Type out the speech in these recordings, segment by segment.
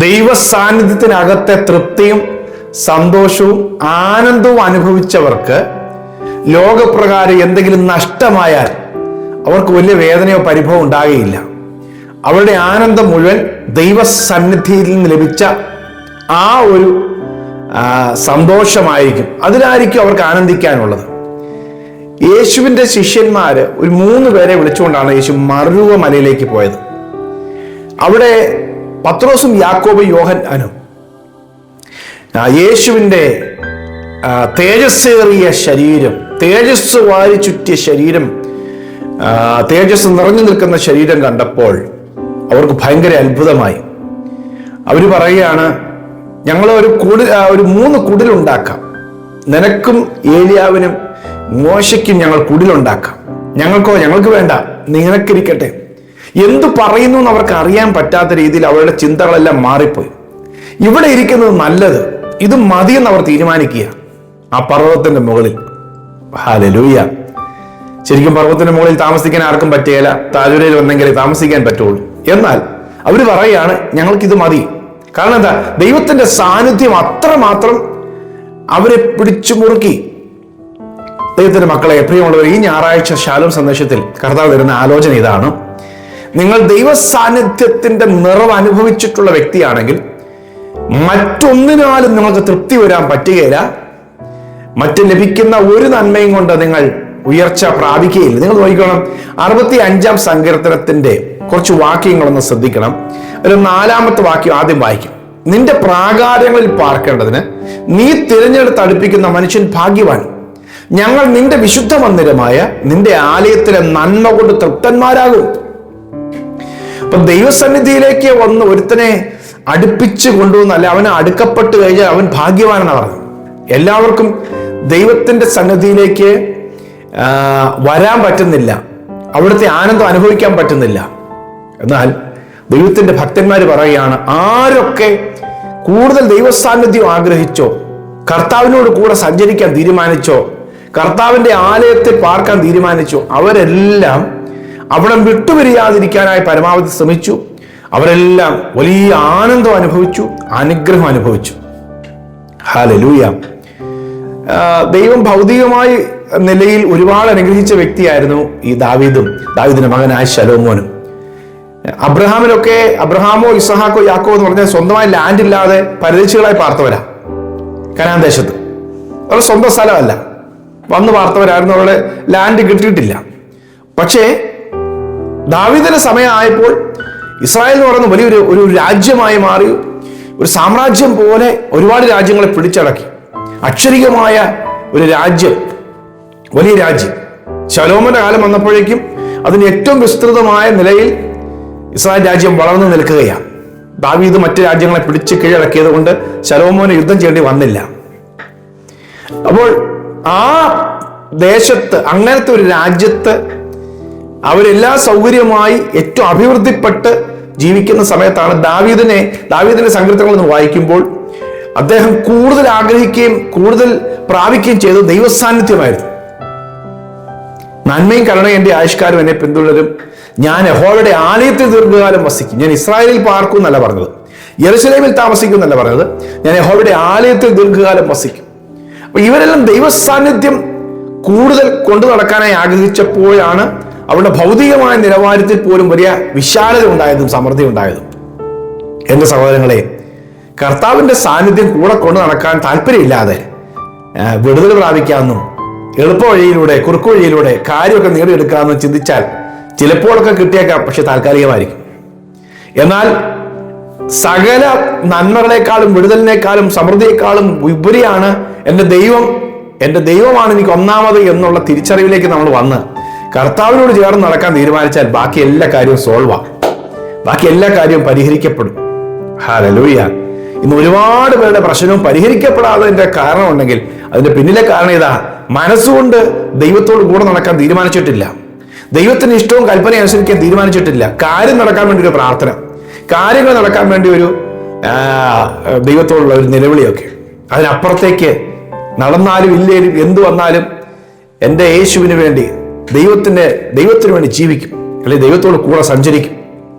ദൈവ സാന്നിധ്യത്തിനകത്തെ തൃപ്തിയും സന്തോഷവും ആനന്ദവും അനുഭവിച്ചവർക്ക് ലോകപ്രകാരം എന്തെങ്കിലും നഷ്ടമായാൽ അവർക്ക് വലിയ വേദനയോ പരിഭവം ഉണ്ടാകുകയില്ല. അവരുടെ ആനന്ദം മുഴുവൻ ദൈവസന്നിധിയിൽ നിന്ന് ലഭിച്ച ആ ഒരു സന്തോഷമായിരിക്കും. അതിലായിരിക്കും അവർക്ക് ആനന്ദിക്കാനുള്ളത്. യേശുവിൻ്റെ ശിഷ്യന്മാര് ഒരു 3 പേരെ വിളിച്ചുകൊണ്ടാണ് യേശു മറുവ മലയിലേക്ക് പോയത്. അവിടെ പത്രോസും യാക്കോബും യോഹന്നാനും യേശുവിൻ്റെ തേജസ്സേറിയ ശരീരം, തേജസ് വാരി ചുറ്റിയ ശരീരം, തേജസ് നിറഞ്ഞു നിൽക്കുന്ന ശരീരം കണ്ടപ്പോൾ അവർക്ക് ഭയങ്കര അത്ഭുതമായി. അവർ പറയുകയാണ്, ഞങ്ങൾ ഒരു 3 കുടിലുണ്ടാക്കാം, നിനക്കും ഏലിയാവിനും മോശയ്ക്കും ഞങ്ങൾ കുടിലുണ്ടാക്കാം, ഞങ്ങൾക്ക് വേണ്ട, നിനക്കിരിക്കട്ടെ. എന്തു പറയുന്നു എന്ന് അവർക്ക് അറിയാൻ പറ്റാത്ത രീതിയിൽ അവരുടെ ചിന്തകളെല്ലാം മാറിപ്പോയി. ഇവിടെ ഇരിക്കുന്നത് നല്ലത്, ഇത് മതിയെന്ന് അവർ തീരുമാനിക്കുക. ആ പർവ്വതത്തിന്റെ മുകളിൽ. ഹല്ലേലൂയ. ശരിക്കും പർവ്വതത്തിന്റെ മുകളിൽ താമസിക്കാൻ ആർക്കും പറ്റുകയില്ല, താഴ്വരയിൽ വന്നെങ്കിലേ താമസിക്കാൻ പറ്റുള്ളൂ. എന്നാൽ അവർ പറയുകയാണ്, ഞങ്ങൾക്കിത് മതി. കാരണം എന്താ? ദൈവത്തിന്റെ സാന്നിധ്യം അത്രമാത്രം അവരെ പിടിച്ചു മുറുക്കി. ദൈവത്തിന്റെ മക്കളെ, പ്രിയമുള്ളവർ, ഈ ഞായറാഴ്ച ശാലോം സന്ദേശത്തിൽ കർത്താവ് തരുന്ന ആലോചന ഇതാണ്: നിങ്ങൾ ദൈവ സാന്നിധ്യത്തിന്റെ നിറവ് അനുഭവിച്ചിട്ടുള്ള വ്യക്തിയാണെങ്കിൽ മറ്റൊന്നിനാലും നിങ്ങൾക്ക് തൃപ്തി വരാൻ പറ്റുകയില്ല. മറ്റ് ലഭിക്കുന്ന ഒരു നന്മയും കൊണ്ട് നിങ്ങൾ ഉയർച്ച പ്രാപിക്കുകയില്ല. നിങ്ങൾ നോക്കിക്കണം, 65-ാം സങ്കീർത്തനത്തിന്റെ കുറച്ച് വാക്യങ്ങളൊന്ന് ശ്രദ്ധിക്കണം. ഒരു 4-ാമത്തെ വാക്യം ആദ്യം വായിക്കും. നിന്റെ പ്രാകാരങ്ങളിൽ പാർക്കേണ്ടതിന് നീ തിരഞ്ഞെടുത്ത് അടുപ്പിക്കുന്ന മനുഷ്യൻ ഭാഗ്യവാൻ. ഞങ്ങൾ നിന്റെ വിശുദ്ധ മന്ദിരമായ നിന്റെ ആലയത്തിലെ നന്മ കൊണ്ട് തൃപ്തന്മാരാകും. അപ്പൊ ദൈവസന്നിധിയിലേക്ക് വന്ന് ഒരുത്തനെ അടുപ്പിച്ച് കൊണ്ടുവന്നല്ല, അവന് അടുക്കപ്പെട്ട് കഴിഞ്ഞാൽ അവൻ ഭാഗ്യവാനെന്നാണ് പറഞ്ഞത്. എല്ലാവർക്കും ദൈവത്തിന്റെ സന്നിധിയിലേക്ക് വരാൻ പറ്റുന്നില്ല, അവിടുത്തെ ആനന്ദം അനുഭവിക്കാൻ പറ്റുന്നില്ല. എന്നാൽ ദൈവത്തിന്റെ ഭക്തന്മാർ പറയുകയാണ്, ആരൊക്കെ കൂടുതൽ ദൈവസാന്നിധ്യം ആഗ്രഹിച്ചോ, കർത്താവിനോട് കൂടെ സഞ്ചരിക്കാൻ തീരുമാനിച്ചോ, കർത്താവിന്റെ ആലയത്തിൽ പാർക്കാൻ തീരുമാനിച്ചോ, അവരെല്ലാം അവിടെ വിട്ടുപിരിയാതിരിക്കാനായി പരമാവധി ശ്രമിച്ചു. അവരെല്ലാം വലിയ ആനന്ദം അനുഭവിച്ചു, അനുഗ്രഹം അനുഭവിച്ചു. ഹല്ലേലൂയ. ദൈവം ഭൗതികമായ നിലയിൽ ഒരുപാട് അനുഗ്രഹിച്ച വ്യക്തിയായിരുന്നു ഈ ദാവീദിന്റെ മകനായ ശലോമോനും. അബ്രഹാമോ ഇസഹാക്കോ യാക്കോ എന്ന് പറഞ്ഞാൽ സ്വന്തമായി ലാൻഡ് ഇല്ലാതെ പരദേശികളായി പാർത്തവരാ. കനാൻ ദേശത്ത് അവരുടെ സ്വന്തം സ്ഥലമല്ല, വന്ന് പാർത്തവരായിരുന്നു. അവരുടെ ലാൻഡ് കിട്ടിയിട്ടില്ല. പക്ഷേ ദാവീദിന്റെ സമയമായപ്പോൾ ഇസ്രായേൽ എന്ന് പറയുന്ന വലിയൊരു രാജ്യമായി മാറി. ഒരു സാമ്രാജ്യം പോലെ ഒരുപാട് രാജ്യങ്ങളെ പിടിച്ചടക്കി. അക്ഷരികമായ ഒരു രാജ്യം, വലിയ രാജ്യം. ശലോമോന്റെ കാലം വന്നപ്പോഴേക്കും അതിന് ഏറ്റവും വിസ്തൃതമായ നിലയിൽ ഇസ്രായേൽ രാജ്യം വളർന്നു നിൽക്കുകയാണ്. ദാവീദ് മറ്റു രാജ്യങ്ങളെ പിടിച്ച് കീഴടക്കിയത് കൊണ്ട് ശലോമോന് യുദ്ധം ചെയ്യേണ്ടി വന്നില്ല. അപ്പോൾ ആ ദേശത്ത്, അങ്ങനത്തെ ഒരു രാജ്യത്ത് അവരെല്ലാ സൗകര്യമായി ഏറ്റവും അഭിവൃദ്ധിപ്പെട്ട് ജീവിക്കുന്ന സമയത്താണ് ദാവീദിന്റെ സങ്കീർത്തനങ്ങൾ വായിക്കുമ്പോൾ അദ്ദേഹം കൂടുതൽ ആഗ്രഹിക്കുകയും കൂടുതൽ പ്രാപിക്കുകയും ചെയ്തത് ദൈവസാന്നിധ്യമായിരുന്നു. നന്മയും കരുണയും എൻ്റെ ആയുഷ്കാലം എന്നെ പിന്തുടരും, ഞാൻ യഹോവയുടെ ആലയത്തിൽ ദീർഘകാലം വസിക്കും. ഞാൻ ഇസ്രായേലിൽ പാർക്കും എന്നല്ല പറഞ്ഞത്, യെരൂശലേമിൽ താമസിക്കും എന്നല്ല പറഞ്ഞത്, ഞാൻ യഹോവയുടെ ആലയത്തിൽ ദീർഘകാലം വസിക്കും. അപ്പൊ ഇവരെല്ലാം ദൈവസാന്നിധ്യം കൂടുതൽ കൊണ്ടു നടക്കാനായി ആഗ്രഹിച്ചപ്പോഴാണ് അവരുടെ ഭൗതികമായ നിലവാരത്തിൽ പോലും വലിയ വിശാലത ഉണ്ടായതും സമൃദ്ധി ഉണ്ടായതും. എന്റെ സഹോദരങ്ങളെ, കർത്താവിന്റെ സാന്നിധ്യം കൂടെ കൊണ്ടു നടക്കാൻ താല്പര്യമില്ലാതെ വിടുതൽ പ്രാപിക്കാമെന്നും എളുപ്പ വഴിയിലൂടെ, കുറുക്കു വഴിയിലൂടെ കാര്യമൊക്കെ നേടിയെടുക്കാമെന്ന് ചിന്തിച്ചാൽ ചിലപ്പോഴൊക്കെ കിട്ടിയേക്കാം, പക്ഷെ താൽക്കാലികമായിരിക്കും. എന്നാൽ സകല നന്മകളെക്കാളും വിടുതലിനേക്കാളും സമൃദ്ധിയെക്കാളും ഉപരിയാണ് എൻ്റെ ദൈവമാണ് എനിക്ക് ഒന്നാമത് എന്നുള്ള തിരിച്ചറിവിലേക്ക് നമ്മൾ വന്ന് കർത്താവിനോട് ചേർന്ന് നടക്കാൻ തീരുമാനിച്ചാൽ ബാക്കി എല്ലാ കാര്യവും സോൾവാണ്, ബാക്കി എല്ലാ കാര്യവും പരിഹരിക്കപ്പെടും. ഹല്ലേലൂയ. ഇന്ന് ഒരുപാട് പേരുടെ പ്രശ്നവും പരിഹരിക്കപ്പെടാത്തതിന്റെ കാരണം ഉണ്ടെങ്കിൽ അതിന്റെ പിന്നിലെ കാരണം ഇതാ: മനസ്സുകൊണ്ട് ദൈവത്തോട് കൂടെ നടക്കാൻ തീരുമാനിച്ചിട്ടില്ല, ദൈവത്തിന് ഇഷ്ടവും കൽപ്പനയും അനുസരിക്കാൻ തീരുമാനിച്ചിട്ടില്ല. കാര്യം നടക്കാൻ വേണ്ടി ഒരു പ്രാർത്ഥന, കാര്യങ്ങൾ നടക്കാൻ വേണ്ടി ഒരു ദൈവത്തോടുള്ള ഒരു നിലവിളിയൊക്കെ. അതിനപ്പുറത്തേക്ക് നടന്നാലും ഇല്ലേലും എന്തു വന്നാലും എൻ്റെ യേശുവിന് വേണ്ടി, ദൈവത്തിന് വേണ്ടി ജീവിക്കും, അല്ലെങ്കിൽ ദൈവത്തോട് കൂടെ സഞ്ചരിക്കും,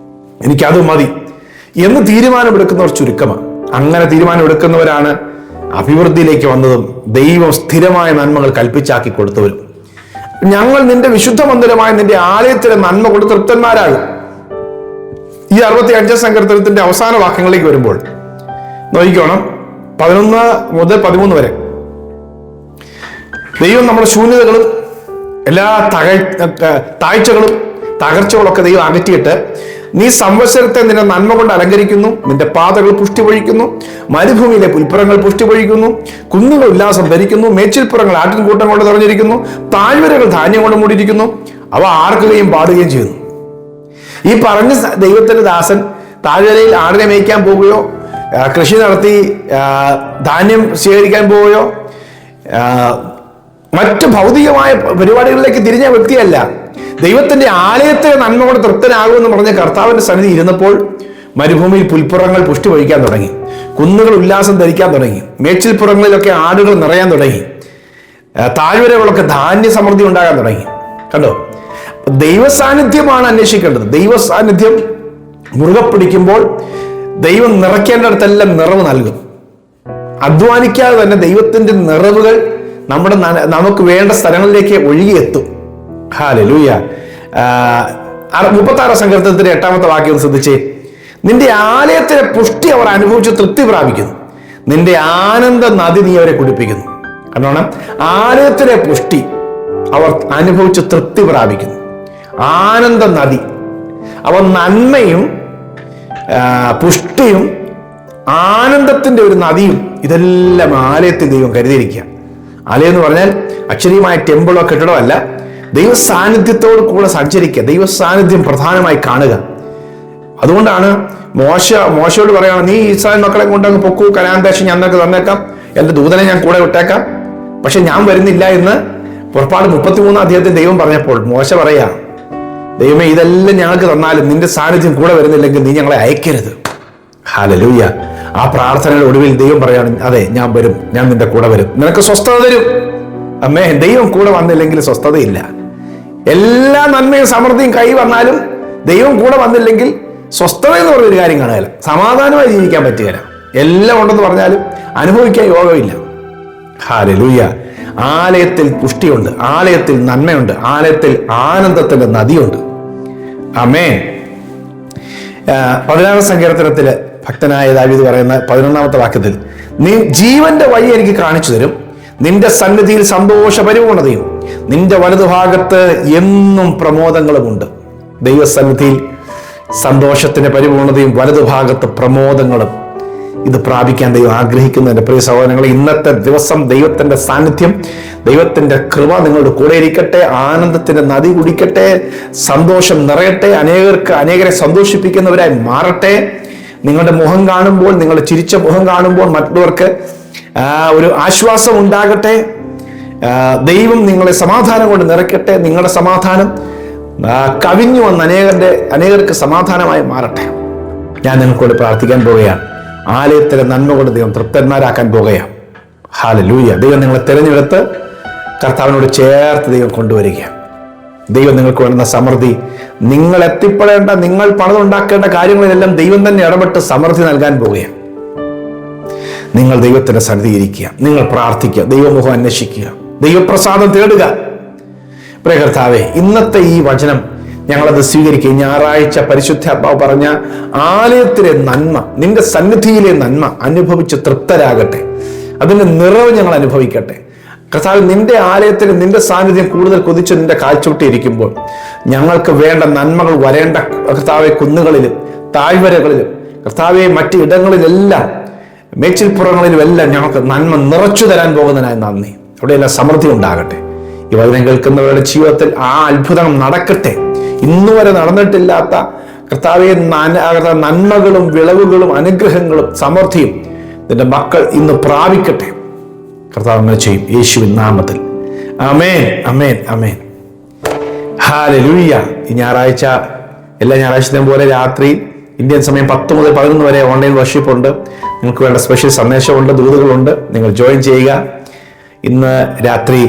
എനിക്കത് മതി എന്ന് തീരുമാനമെടുക്കുന്നവർ ചുരുക്കമാണ്. അങ്ങനെ തീരുമാനമെടുക്കുന്നവരാണ് അഭിവൃദ്ധിയിലേക്ക് വന്നതും ദൈവം സ്ഥിരമായ നന്മകൾ കൽപ്പിച്ചാക്കി കൊടുത്തവരും. ഞങ്ങൾ നിന്റെ വിശുദ്ധ മന്ദിരമായ നിന്റെ ആലയത്തിലെ നന്മ കൊണ്ട് തൃപ്തന്മാരാകും. ഈ 65 സങ്കീർത്തനത്തിന്റെ അവസാന വാക്യങ്ങളിലേക്ക് വരുമ്പോൾ നോക്കിക്കോണം, 11 മുതൽ 13 വരെ. ദൈവം നമ്മുടെ ശൂന്യതകളും എല്ലാ താഴ്ചകളും തകർച്ചകളൊക്കെ ദൈവം അകറ്റിയിട്ട്, നീ സംവത്സരത്തെ നിന്റെ നന്മ കൊണ്ട് അലങ്കരിക്കുന്നു, നിന്റെ പാതകൾ പുഷ്ടി പൊഴിക്കുന്നു, മരുഭൂമിയിലെ പുൽപ്പുറങ്ങൾ പുഷ്ടി പൊഴിക്കുന്നു, കുന്നുകൾ ഉല്ലാസം ധരിക്കുന്നു, മേച്ചിൽപ്പുറങ്ങൾ ആട്ടിൻകൂട്ടം കൊണ്ട് നിറഞ്ഞിരിക്കുന്നു, താഴ്വരകൾ ധാന്യം കൊണ്ട് മൂടിയിരിക്കുന്നു, അവ ആർക്കുകയും പാടുകയും ചെയ്യുന്നു. ഈ പറഞ്ഞ ദൈവത്തിന്റെ ദാസൻ താഴ്വരയിൽ ആടിനെ മേയ്ക്കാൻ പോവുകയോ കൃഷി നടത്തി ധാന്യം സ്വീകരിക്കാൻ പോവുകയോ മറ്റ് ഭൗതികമായ പരിപാടികളിലേക്ക് തിരിഞ്ഞ വ്യക്തിയല്ല. ദൈവത്തിന്റെ ആലയത്തെ നന്മ കൊണ്ട് തൃപ്തനാകുമെന്ന് പറഞ്ഞ കർത്താവിന്റെ സന്നിധി ഇരുന്നപ്പോൾ മരുഭൂമിയിൽ പുൽപ്പുറങ്ങൾ പുഷ്ടി വഹിക്കാൻ തുടങ്ങി, കുന്നുകൾ ഉല്ലാസം ധരിക്കാൻ തുടങ്ങി, മേച്ചിൽപ്പുറങ്ങളിലൊക്കെ ആടുകൾ നിറയാൻ തുടങ്ങി, താഴ്വരകളൊക്കെ ധാന്യ സമൃദ്ധി ഉണ്ടാകാൻ തുടങ്ങി. കണ്ടോ, ദൈവസാന്നിധ്യമാണ് അന്വേഷിക്കേണ്ടത്. ദൈവസാന്നിധ്യം മുറുകെ പിടിക്കുമ്പോൾ ദൈവം നിറയ്ക്കേണ്ടടത്തെല്ലാം നിറവ് നൽകും. അധ്വാനിക്കാതെ തന്നെ ദൈവത്തിന്റെ നിറവുകൾ നമുക്ക് വേണ്ട സ്ഥലങ്ങളിലേക്ക് ഒഴുകിയെത്തും. ഹല്ലേലൂയ. 36 സങ്കീർത്തനത്തിന്റെ 8-ാമത്തെ വാക്യം ശ്രദ്ധിച്ചേ. നിന്റെ ആലയത്തിലെ പുഷ്ടി അവർ അനുഭവിച്ച് തൃപ്തി പ്രാപിക്കുന്നു, നിന്റെ ആനന്ദ നദി നീ അവരെ കുടിപ്പിക്കുന്നു. കാരണം ആലയത്തിലെ പുഷ്ടി അവർ അനുഭവിച്ച് തൃപ്തി പ്രാപിക്കുന്നു. ആനന്ദ നദി, അവർ നന്മയും പുഷ്ടിയും ആനന്ദത്തിന്റെ ഒരു നദിയും ഇതെല്ലാം ആലയത്തിൽ ദൈവം കരുതിയിരിക്കുക. ആലയം എന്ന് പറഞ്ഞാൽ അക്ഷരീയമായ ടെമ്പിളോ കെട്ടിടമോ അല്ല, ദൈവ സാന്നിധ്യത്തോട് കൂടെ സഞ്ചരിക്കുക, ദൈവ സാന്നിധ്യം പ്രധാനമായി കാണുക. അതുകൊണ്ടാണ് മോശയോട് പറയുകയാണ്, നീ ഇസ്രായേൽ മക്കളെ കൊണ്ടങ്ങ് പൊക്കൂ, കനാൻ ദേശം ഞാൻ നിനക്ക് തന്നേക്കാം, എന്റെ ദൂതനെ ഞാൻ കൂടെ വിട്ടേക്കാം, പക്ഷെ ഞാൻ വരുന്നില്ല എന്ന് പുറപ്പാട് 33-ാം അധ്യായത്തിൽ ദൈവം പറഞ്ഞപ്പോൾ മോശ പറയാ, ദൈവമേ ഇതെല്ലാം ഞങ്ങൾക്ക് തന്നാലും നിന്റെ സാന്നിധ്യം കൂടെ വരുന്നില്ലെങ്കിൽ നീ ഞങ്ങളെ അയക്കരുത്. ഹല്ലേലൂയ. ആ പ്രാർത്ഥനയുടെ ഒടുവിൽ ദൈവം പറയാണ്, അതെ ഞാൻ വരും, ഞാൻ നിന്റെ കൂടെ വരും, നിനക്ക് സ്വസ്ഥത തരും. അമ്മേ, ദൈവം കൂടെ വന്നില്ലെങ്കിൽ സ്വസ്ഥതയില്ല. എല്ലാ നന്മയും സമൃദ്ധിയും കൈ വന്നാലും ദൈവം കൂടെ വന്നില്ലെങ്കിൽ സ്വസ്ഥത എന്ന് പറഞ്ഞൊരു കാര്യം കാണുകയില്ല, സമാധാനമായി ജീവിക്കാൻ പറ്റുകയില്ല. എല്ലാം ഉണ്ടെന്ന് പറഞ്ഞാലും അനുഭവിക്കാൻ യോഗമില്ല. ഹല്ലേലൂയ. ആലയത്തിൽ പുഷ്ടിയുണ്ട്, ആലയത്തിൽ നന്മയുണ്ട്, ആലയത്തിൽ ആനന്ദത്തിന്റെ നദിയുണ്ട്. ആമേൻ. 16-ാം സങ്കീർത്തനത്തില് ഭക്തനായ ദാവീദ് പറയുന്ന 11-ാമത്തെ വാക്യത്തിൽ, നീ ജീവന്റെ വഴി എനിക്ക് കാണിച്ചു തരും, നിന്റെ സന്നിധിയിൽ സന്തോഷ പരിപൂർണതയും നിന്റെ വലതുഭാഗത്ത് എന്നും പ്രമോദങ്ങളുമുണ്ട്. ദൈവസന്നിധിയിൽ സന്തോഷത്തിന്റെ പരിപൂർണതയും വലതുഭാഗത്ത് പ്രമോദങ്ങളും ഇത് പ്രാപിക്കാൻ ദൈവം ആഗ്രഹിക്കുന്നു. എൻ്റെ പ്രിയ സഹോദരങ്ങളെ, ഇന്നത്തെ ദിവസം ദൈവത്തിന്റെ സാന്നിധ്യം, ദൈവത്തിന്റെ കൃപ നിങ്ങളുടെ കൂടെ ഇരിക്കട്ടെ, ആനന്ദത്തിന്റെ നദി കുടിക്കട്ടെ, സന്തോഷം നിറയട്ടെ, അനേകരെ സന്തോഷിപ്പിക്കുന്നവരായി മാറട്ടെ. നിങ്ങളുടെ മുഖം കാണുമ്പോൾ, നിങ്ങളുടെ ചിരിച്ച മുഖം കാണുമ്പോൾ മറ്റുള്ളവർക്ക് ഒരു ആശ്വാസം ഉണ്ടാകട്ടെ. ദൈവം നിങ്ങളെ സമാധാനം കൊണ്ട് നിറയ്ക്കട്ടെ. നിങ്ങളുടെ സമാധാനം കവിഞ്ഞു വന്ന് അനേകർക്ക് സമാധാനമായി മാറട്ടെ. ഞാൻ നിങ്ങൾക്കൂടെ പ്രാർത്ഥിക്കാൻ പോവുകയാണ്. ആലയത്തിലെ നന്മ കൊണ്ട് ദൈവം തൃപ്തന്മാരാക്കാൻ പോകുകയാണ്. ഹല്ലേലൂയ. ദൈവം നിങ്ങളെ തിരഞ്ഞെടുത്ത് കർത്താവിനോട് ചേർത്ത് ദൈവം കൊണ്ടുവരികയാണ്. ദൈവം നിങ്ങൾക്ക് വേണ്ടുന്ന സമൃദ്ധി, നിങ്ങൾ എത്തിപ്പെടേണ്ട, നിങ്ങൾ പണിതുണ്ടാക്കേണ്ട കാര്യങ്ങളിലെല്ലാം ദൈവം തന്നെ ഇടപെട്ട് സമൃദ്ധി നൽകാൻ പോവുകയാണ്. നിങ്ങൾ ദൈവത്തിന്റെ സന്നിധി ഇരിക്കുക, നിങ്ങൾ പ്രാർത്ഥിക്കുക, ദൈവമുഖം അന്വേഷിക്കുക, ദൈവപ്രസാദം തേടുക. പ്രിയ കർത്താവേ, ഇന്നത്തെ ഈ വചനം ഞങ്ങളത് സ്വീകരിക്കുക. ഞായറാഴ്ച പരിശുദ്ധാത്മാവ് പറഞ്ഞ ആലയത്തിലെ നന്മ, നിന്റെ സന്നിധിയിലെ നന്മ അനുഭവിച്ച് തൃപ്തരാകട്ടെ. അതിന്റെ നിറവ് ഞങ്ങൾ അനുഭവിക്കട്ടെ. കർത്താവ്, നിന്റെ ആലയത്തിൽ നിന്റെ സാന്നിധ്യം കൂടുതൽ കൊതിച്ച് നിന്റെ കാഴ്ചവിട്ടിരിക്കുമ്പോൾ ഞങ്ങൾക്ക് വേണ്ട നന്മകൾ വരേണ്ട കർത്താവെ, കുന്നുകളിലും താഴ്വരകളിലും കർത്താവെ, മറ്റ് ഇടങ്ങളിലെല്ലാം മേച്ചിൽപ്പുറങ്ങളിലും എല്ലാം ഞങ്ങൾക്ക് നന്മ നിറച്ചു തരാൻ പോകുന്നതിനായി നന്ദി. അവിടെയെല്ലാം സമൃദ്ധി ഉണ്ടാകട്ടെ. ഈ വചനം കേൾക്കുന്നവരുടെ ജീവിതത്തിൽ ആ അത്ഭുതം നടക്കട്ടെ. ഇന്നുവരെ നടന്നിട്ടില്ലാത്ത കർത്താവെ, നന്മകളും വിളവുകളും അനുഗ്രഹങ്ങളും സമൃദ്ധിയും നിന്റെ മക്കൾ ഇന്ന് പ്രാപിക്കട്ടെ. കർത്താവ് അങ്ങനെ ചെയ്യും, യേശുവിൻ നാമത്തിൽ. ആമേൻ, ആമേൻ, ആമേൻ. ഹല്ലേലൂയ. ഈ ഞായറാഴ്ച എല്ലാ ഞായറാഴ്ചയും പോലെ രാത്രി ഇന്ത്യൻ സമയം 10 മുതൽ 11 വരെ ഓൺലൈൻ വർഷിപ്പ് ഉണ്ട്. നിങ്ങൾക്ക് വേണ്ട സ്പെഷ്യൽ സന്ദേശമുണ്ട്, ദൂതുകളുണ്ട്. നിങ്ങൾ ജോയിൻ ചെയ്യുക. ഇന്ന് രാത്രി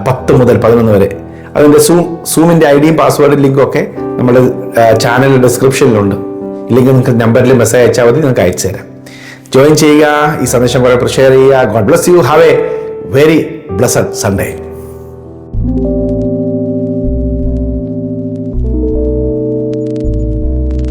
10 മുതൽ 11 വരെ. അതിൻ്റെ സൂമിൻ്റെ ഐഡിയും പാസ്വേഡും ലിങ്കും ഒക്കെ നമ്മുടെ ചാനലിൻ്റെ ഡിസ്ക്രിപ്ഷനിലുണ്ട്. ഇല്ലെങ്കിൽ നിങ്ങൾക്ക് നമ്പറിൽ മെസ്സേജ് അയച്ചാൽ മതി, നിങ്ങൾക്ക് അയച്ചു തരാം. ജോയിൻ ചെയ്യുക, ഈ സന്ദേശം ഷെയർ ചെയ്യുക. God bless you. Have A very blessed Sunday.